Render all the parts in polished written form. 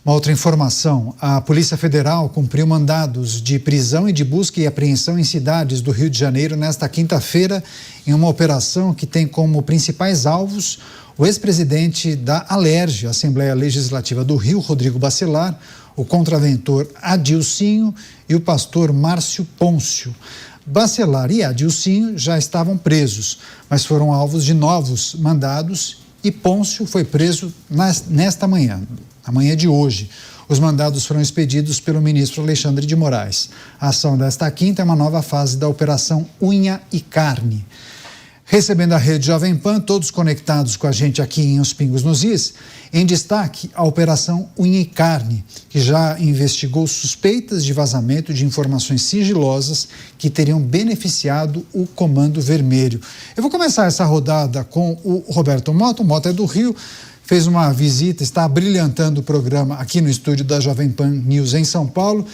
Uma outra informação, a Polícia Federal cumpriu mandados de prisão e de busca e apreensão em cidades do Rio de Janeiro nesta quinta-feira, em uma operação que tem como principais alvos o ex-presidente da Alerj, Assembleia Legislativa do Rio, Rodrigo Bacelar, o contraventor Adilcinho e o pastor Márcio Pôncio. Bacelar e Adilcinho já estavam presos, mas foram alvos de novos mandados e Pôncio foi preso nesta manhã. Na manhã de hoje, os mandados foram expedidos pelo ministro Alexandre de Moraes. A ação desta quinta é uma nova fase da Operação Unha e Carne. Recebendo a rede Jovem Pan, todos conectados com a gente aqui em Os Pingos nos Is, em destaque a Operação Unha e Carne, que já investigou suspeitas de vazamento de informações sigilosas que teriam beneficiado o Comando Vermelho. Eu vou começar essa rodada com o Roberto Mota. O Mota é do Rio, fez uma visita, está brilhantando o programa aqui no estúdio da Jovem Pan News em São Paulo.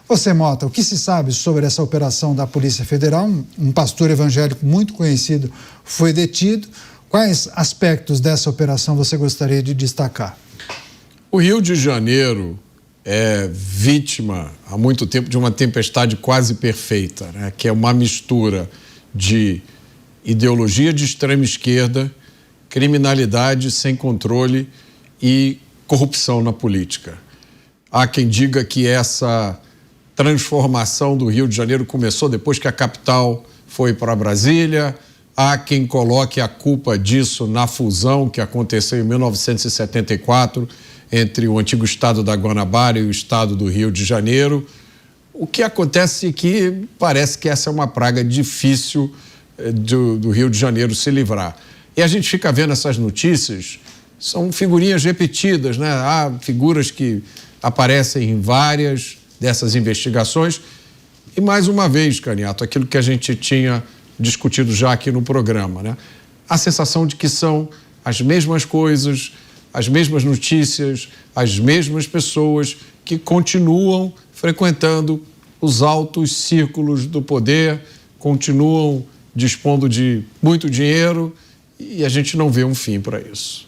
Você, Mota, o que se sabe sobre essa operação da Polícia Federal? Um pastor evangélico muito conhecido foi detido. Quais aspectos dessa operação você gostaria de destacar? O Rio de Janeiro é vítima há muito tempo de uma tempestade quase perfeita, né? Que é uma mistura de ideologia de extrema esquerda, criminalidade sem controle e corrupção na política. Há quem diga que essa transformação do Rio de Janeiro começou depois que a capital foi para Brasília. Há quem coloque a culpa disso na fusão que aconteceu em 1974 entre o antigo estado da Guanabara e o estado do Rio de Janeiro. O que acontece é que parece que essa é uma praga difícil do Rio de Janeiro se livrar. E a gente fica vendo essas notícias, são figurinhas repetidas, né? Há figuras que aparecem em várias dessas investigações. E mais uma vez, Caniato, aquilo que a gente tinha discutido já aqui no programa, né? A sensação de que são as mesmas coisas, as mesmas notícias, as mesmas pessoas que continuam frequentando os altos círculos do poder, continuam dispondo de muito dinheiro e a gente não vê um fim para isso.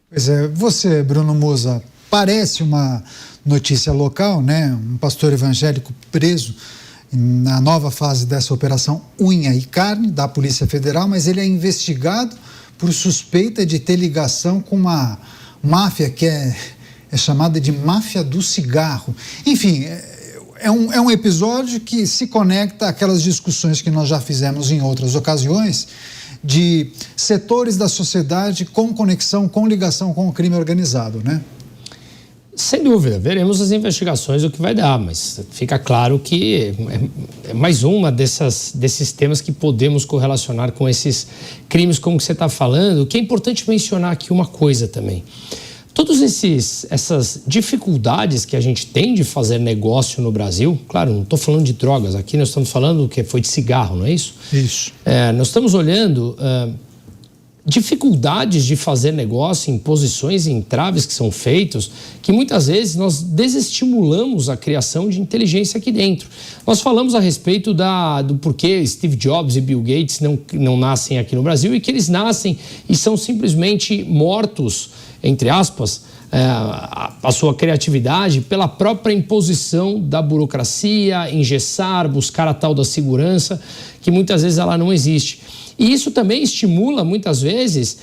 Pois é, você, Bruno Musa, parece uma notícia local, né? Um pastor evangélico preso na nova fase dessa Operação Unha e Carne da Polícia Federal, mas ele é investigado por suspeita de ter ligação com uma máfia que é chamada de máfia do cigarro. Enfim, é um episódio que se conecta àquelas discussões que nós já fizemos em outras ocasiões de setores da sociedade com conexão, com ligação com o crime organizado, né? Sem dúvida, veremos as investigações, o que vai dar, mas fica claro que é mais uma desses temas que podemos correlacionar com esses crimes, como você está falando. O que é importante mencionar aqui uma coisa também. Todas essas dificuldades que a gente tem de fazer negócio no Brasil, claro, não estou falando de drogas, aqui nós estamos falando que foi de cigarro, não é isso? Isso. Nós estamos olhando dificuldades de fazer negócio, imposições e entraves que são feitos, que muitas vezes nós desestimulamos a criação de inteligência aqui dentro. Nós falamos a respeito do porquê Steve Jobs e Bill Gates não nascem aqui no Brasil e que eles nascem e são simplesmente mortos, entre aspas, a sua criatividade pela própria imposição da burocracia, engessar, buscar a tal da segurança, que muitas vezes ela não existe. E isso também estimula, muitas vezes,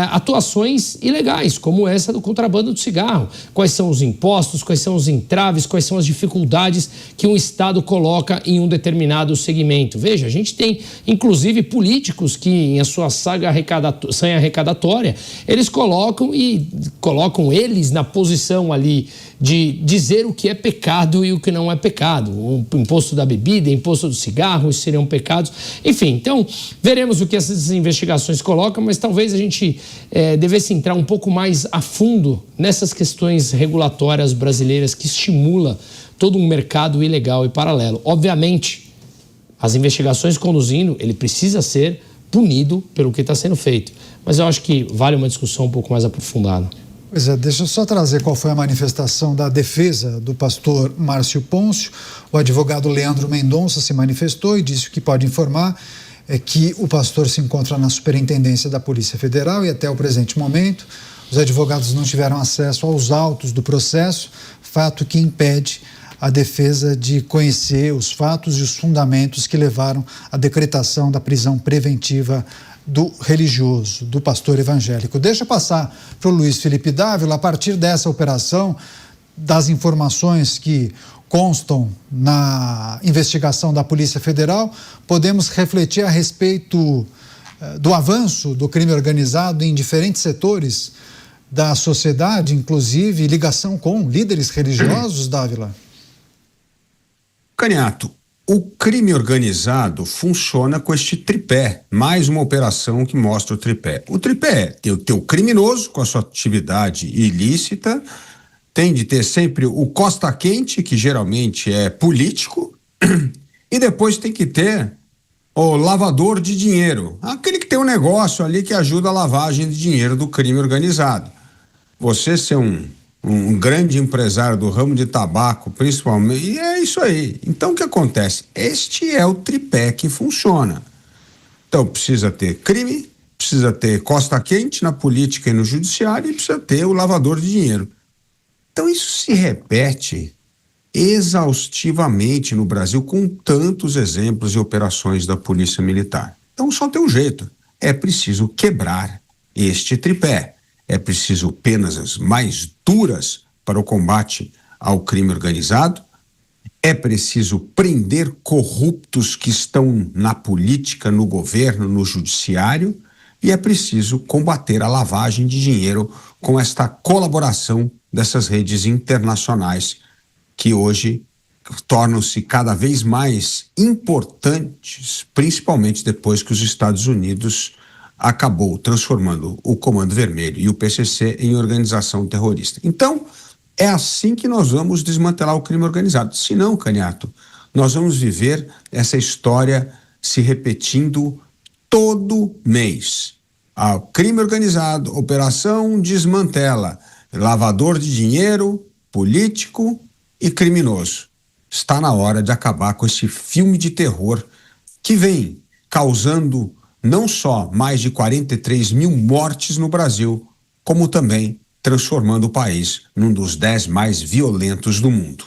atuações ilegais, como essa do contrabando do cigarro. Quais são os impostos, quais são os entraves, quais são as dificuldades que um Estado coloca em um determinado segmento. Veja, a gente tem, inclusive, políticos que, em a sua sanha arrecadatória, eles colocam eles na posição ali de dizer o que é pecado e o que não é pecado. O imposto da bebida, imposto do cigarro, isso seriam pecados. Enfim, então, veremos o que essas investigações colocam, mas talvez a gente devesse entrar um pouco mais a fundo nessas questões regulatórias brasileiras que estimula todo um mercado ilegal e paralelo. Obviamente, as investigações conduzindo, ele precisa ser punido pelo que está sendo feito. Mas eu acho que vale uma discussão um pouco mais aprofundada. Pois é, deixa eu só trazer qual foi a manifestação da defesa do pastor Márcio Pôncio. O advogado Leandro Mendonça se manifestou e disse que pode informar que o pastor se encontra na Superintendência da Polícia Federal e até o presente momento Os advogados não tiveram acesso aos autos do processo, fato que impede a defesa de conhecer os fatos e os fundamentos que levaram à decretação da prisão preventiva do religioso, do pastor evangélico. Deixa eu passar para o Luiz Felipe Dávila. A partir dessa operação, das informações que constam na investigação da Polícia Federal, podemos refletir a respeito do avanço do crime organizado em diferentes setores da sociedade, inclusive ligação com líderes religiosos, Dávila? Caniato, o crime organizado funciona com este tripé, mais uma operação que mostra o tripé. O tripé tem o criminoso com a sua atividade ilícita, tem de ter sempre o costa quente, que geralmente é político, e depois tem que ter o lavador de dinheiro, aquele que tem um negócio ali que ajuda a lavagem de dinheiro do crime organizado. Você ser um grande empresário do ramo de tabaco, principalmente, e é isso aí. Então, o que acontece? Este é o tripé que funciona. Então, precisa ter crime, precisa ter costa quente na política e no judiciário e precisa ter o lavador de dinheiro. Então, isso se repete exaustivamente no Brasil com tantos exemplos de operações da Polícia Militar. Então, só tem um jeito. É preciso quebrar este tripé. É preciso penas mais duras para o combate ao crime organizado. É preciso prender corruptos que estão na política, no governo, no judiciário. E é preciso combater a lavagem de dinheiro com esta colaboração dessas redes internacionais que hoje tornam-se cada vez mais importantes, principalmente depois que os Estados Unidos acabou transformando o Comando Vermelho e o PCC em organização terrorista. Então, é assim que nós vamos desmantelar o crime organizado. Se não, Caniato, nós vamos viver essa história se repetindo todo mês. O crime organizado, operação desmantela, lavador de dinheiro, político e criminoso. Está na hora de acabar com esse filme de terror que vem causando não só mais de 43 mil mortes no Brasil, como também transformando o país num dos 10 mais violentos do mundo.